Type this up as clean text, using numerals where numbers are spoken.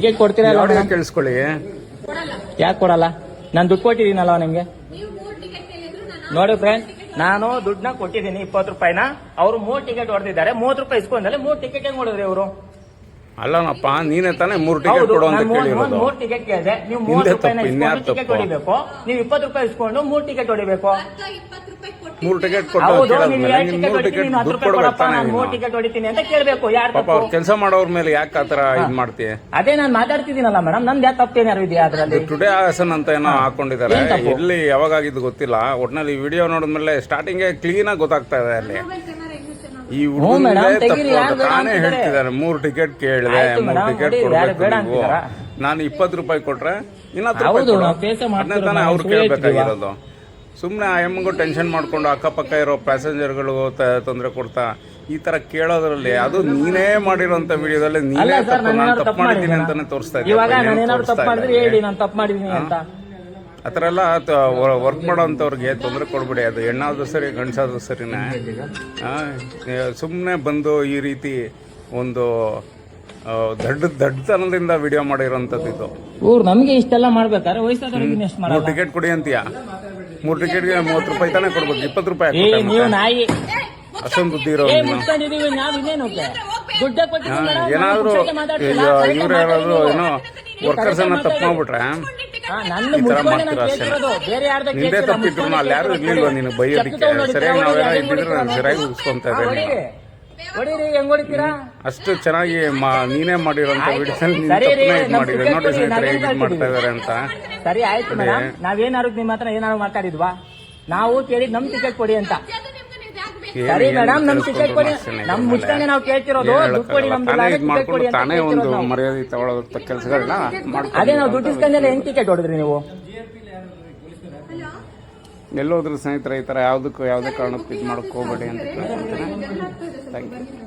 Ticket ಕೊಡ್ತೀರಾ ಕೇಳಿಸ್ಕೊಳ್ಳಿ. ಯಾಕೆ ಕೊಡಲ್ಲ? ನಾನು ದುಡ್ಡು ಕೊಟ್ಟಿದ್ದೀನಲ್ಲ ನಿಮ್ಗೆ. ನೋಡಿ ಫ್ರೆಂಡ್, ನಾನು ದುಡ್ಡನ್ನ ಕೊಟ್ಟಿದ್ದೀನಿ 20 ರೂಪಾಯಿನ. ಅವರು 3 ಟಿಕೆಟ್ ಹೊಡೆದಿದ್ದಾರೆ. 30 ರೂಪಾಯಿ ಇಸ್ಕೊಂಡಲ್ಲಿ 3 ಟಿಕೆಟ್ ಹೆಂಗ್ ಹೊಡೆದ್ರಿ ಅವರು? ಅಲ್ಲನಪ್ಪ, ನೀನೇ ತಾನೇ 3 ಟಿಕೆಟ್ ಕೊಡು ಅಂತ ಕೇಳಿರೋದು. 3 ಟಿಕೆಟ್ ಕೇಳಿದೆ. ನೀವು 30 ರೂಪಾಯಿನ ಟಿಕೆಟ್ ಹೊಡಿಬೇಕು. ನೀವು 20 ರೂಪಾಯಿ ಇಸ್ಕೊಂಡು 3 ಟಿಕೆಟ್ ಹೊಡಿಬೇಕು. 3 ಟಿಕೆಟ್ ಹೌದು, ನೀವು 2 ಟಿಕೆಟ್ ಹೊಡಿತೀನಿ, 10 ರೂಪಾಯಿ ಕೊಡಪ್ಪ, ನಾನು 3 ಟಿಕೆಟ್ ಹೊಡಿತೀನಿ ಅಂತ ಕೇಳಬೇಕು. ಯಾರು ಪಾಪ ಅವ್ರು ಕೆಲಸ ಮಾಡೋರ್ ಮೇಲೆ ಯಾಕೆ ಆತರ ಇದ್ ಮಾಡ್ತೀಯ? ಅದೇ ನಾನು ಮಾತಾಡ್ತಿದ್ದೀನಲ್ಲ ಮೇಡಮ್, ನಂದು ಯಾಕೆ ತಪ್ಪೇನಾರು ಇದೆಯಾ ಅದ್ರಲ್ಲಿ? ಟುಡೇ ಆಸನ್ ಅಂತ ಏನೋ ಹಾಕೊಂಡಿದ್ದಾರೆ, ಎಲ್ಲಿ ಯಾವಾಗ ಆಗಿದ್ದು ಗೊತ್ತಿಲ್ಲ. ಒಟ್ನಲ್ಲಿ ವಿಡಿಯೋ ನೋಡಿದ್ಮೇಲೆ ಸ್ಟಾರ್ಟಿಂಗ್ ಕ್ಲೀನ್ ಆಗಿ ಗೊತ್ತಾಗ್ತಾ ಇದೆ. ಅಲ್ಲಿ ಈ ತಾನೇ ಹೇಳ್ತಿದ್ದಾರೆ 3 ಟಿಕೆಟ್ ಕೇಳಿದೆ, 3 ಟಿಕೆಟ್ ಕೊಡ್ಬೇಕು. ನಾನು 20 ರೂಪಾಯಿ ಕೊಟ್ರೆ ಇನ್ನ ಅದನ್ನೇ ತಾನೇ ಅವ್ರು ಕೇಳ್ಬೇಕಾಗಿರೋದು. ಸುಮ್ನೆ ಆ ಎಮ್ಮಂಗೂ ಟೆನ್ಷನ್ ಮಾಡ್ಕೊಂಡು ಅಕ್ಕಪಕ್ಕ ಇರೋ ಪ್ಯಾಸೆಂಜರ್ಗಳು ತೊಂದರೆ ಕೊಡ್ತಾ ಈ ತರ ಕೇಳೋದ್ರಲ್ಲಿ, ಅದು ನೀನೇ ಮಾಡಿರೋಂತ ವಿಡಿಯೋದಲ್ಲಿ ನೀನೇ ತಪ್ಪು ಮಾಡಿದ್ದೀನಿ ಅಂತಾನೆ ತೋರಿಸ್ತಾ ಇದ್ದೀನಿ. ಆತರ ಎಲ್ಲ ವರ್ಕ್ ಮಾಡೋಂಥವ್ರಿಗೆ ತೊಂದರೆ ಕೊಡ್ಬಿಡಿ. ಅದು ಹೆಣ್ಣಾದ್ರೂ ಸರಿ ಗಂಡಸಾದ್ರೂ ಸರಿನೇ. ಸುಮ್ಮನೆ ಬಂದು ಈ ರೀತಿ ಒಂದು ದಡ್ಡತನದಿಂದ ವಿಡಿಯೋ ಮಾಡಿರೋಂಥದ್ದು ಇದು. ನಮಗೆ ಇಷ್ಟೆಲ್ಲ ಮಾಡ್ಬೇಕಾದ್ರೆ 3 ಟಿಕೆಟ್ ಕೊಡಿ ಅಂತೀಯ. 3 ಟಿಕೆಟ್ಗೆ 30 ರೂಪಾಯಿ ತಾನೇ ಕೊಡ್ಬೇಕು, 20 ರೂಪಾಯಿ ಅಷ್ಟೊಂದು ಬುದ್ಧಿ ಇರೋ. ಏನಾದ್ರು ಇವ್ರು ಯಾರಾದ್ರು ಏನೋ ವರ್ಕರ್ಸ್ ಅನ್ನ ತಪ್ಪು ಮಾಡ್ಬಿಟ್ರೆ ಈ ತರ ಮಾಡ್ತೀರ ಅಷ್ಟೇ. ನಿಂದೇ ತಪ್ಪಿದ್ರು ಅಲ್ಲಿ ಯಾರು ಇರ್ಲಿಲ್ವ ನೀನು ಬೈಯೋದಿಕ್ಕೆ? ಸರಿಯಾಗಿ ನಾವೆಲ್ಲ ಇದ್ದಿದ್ರೆ ನಾನು ಸರಿಯಾಗಿ ಉಗಿಸ್ಕೊಂತ ಇದ್ದೆ. ಅಷ್ಟು ಚೆನ್ನಾಗಿ ನೀನೇ ಮಾಡಿರೋಂತ ವಿಡಿಯೋಸ್ ಮಾಡಿದ್ರೆ ನೋಡಿ ಸ್ನೇಹಿತರೆ ಹೇಗೆ ಮಾಡ್ತಾ ಇದಾರೆ ಅಂತ. ಸರಿ ಆಯ್ತು ಮೇಡಮ್, ನಾವೇನಾದ್ರು ನಿಮ್ಮ ಹತ್ರ ಏನಾದ್ರು ಮಾತಾಡಿದ್ವಾ? ನಾವು ಕೇಳಿದ್ ನಮ್ ಟಿಕೆಟ್ ಕೊಡಿ ಅಂತ. ಸರಿ ಮೇಡಮ್, ನಮ್ ಟಿಕೆಟ್ ಕೊಡಿ, ನಮ್ ಮುಚ್ಚಾನೆ ನಾವು ಕೇಳ್ತಿರೋದು. ದುಡ್ಡು ಕೊಡಿ, ತಾನೇ ಒಂದು ಮರ್ಯಾದೆ ತಗೊಳ್ಳೋ ಕೆಲಸಗಳನ್ನ ಅದೇ ನಾವು ದುಡ್ಡು ಇಸ್ಕೊಂಡೆಲ್ಲ ಹೆಂಗ್ ಟಿಕೆಟ್ ಹೊಡೆದ್ರಿ ನೀವು? ಎಲ್ಲೋದ್ರ ಸ್ನೇಹಿತರೆ ಈ ತರ ಯಾವುದೇ ಕಾರಣಕ್ಕೂ ಇದು ಮಾಡಕ್ ಹೋಗ್ಬೇಡಿ ಅಂತ ಕೇಳ್ಕೊಳ್ತೇನೆ. Thank you.